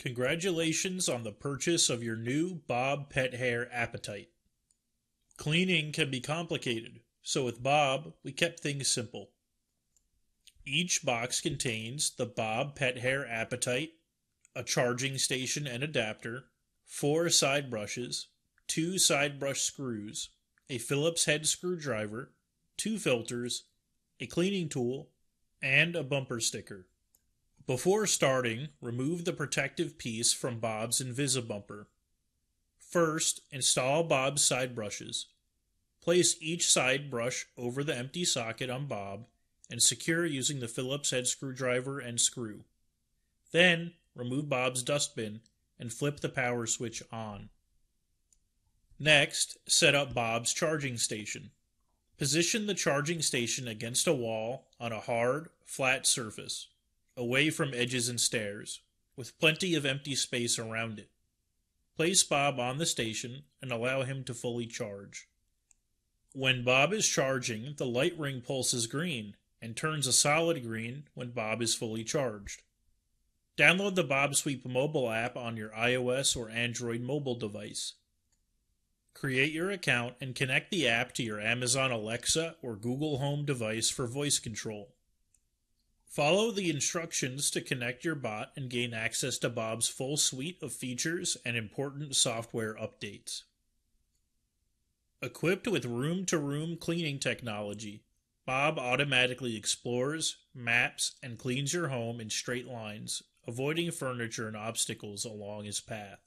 Congratulations on the purchase of your new Bob PetHair Appetite. Cleaning can be complicated, so with Bob, we kept things simple. Each box contains the Bob PetHair Appetite, a charging station and adapter, 4 side brushes, 2 side brush screws, a Phillips head screwdriver, 2 filters, a cleaning tool, and a bumper sticker. Before starting, remove the protective piece from Bob's Invisibumper. First, install Bob's side brushes. Place each side brush over the empty socket on Bob and secure using the Phillips head screwdriver and screw. Then, remove Bob's dustbin and flip the power switch on. Next, set up Bob's charging station. Position the charging station against a wall on a hard, flat surface, away from edges and stairs, with plenty of empty space around it. Place Bob on the station and allow him to fully charge. When Bob is charging, the light ring pulses green and turns a solid green when Bob is fully charged. Download the bObsweep mobile app on your iOS or Android mobile device. Create your account and connect the app to your Amazon Alexa or Google Home device for voice control. Follow the instructions to connect your bot and gain access to Bob's full suite of features and important software updates. Equipped with room-to-room cleaning technology, Bob automatically explores, maps, and cleans your home in straight lines, avoiding furniture and obstacles along his path.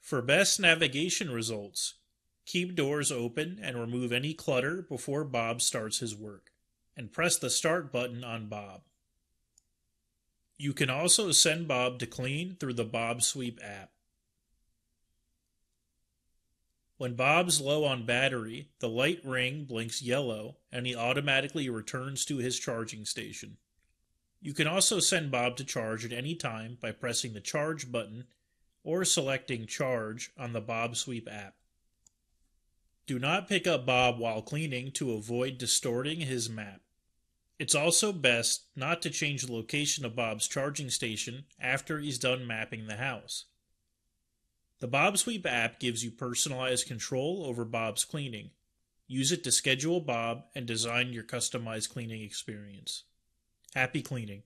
For best navigation results, keep doors open and remove any clutter before Bob starts his work, and press the Start button on Bob. You can also send Bob to clean through the bObsweep app. When Bob's low on battery, the light ring blinks yellow and he automatically returns to his charging station. You can also send Bob to charge at any time by pressing the Charge button or selecting Charge on the bObsweep app. Do not pick up Bob while cleaning to avoid distorting his map. It's also best not to change the location of Bob's charging station after he's done mapping the house. The bObsweep app gives you personalized control over Bob's cleaning. Use it to schedule Bob and design your customized cleaning experience. Happy cleaning.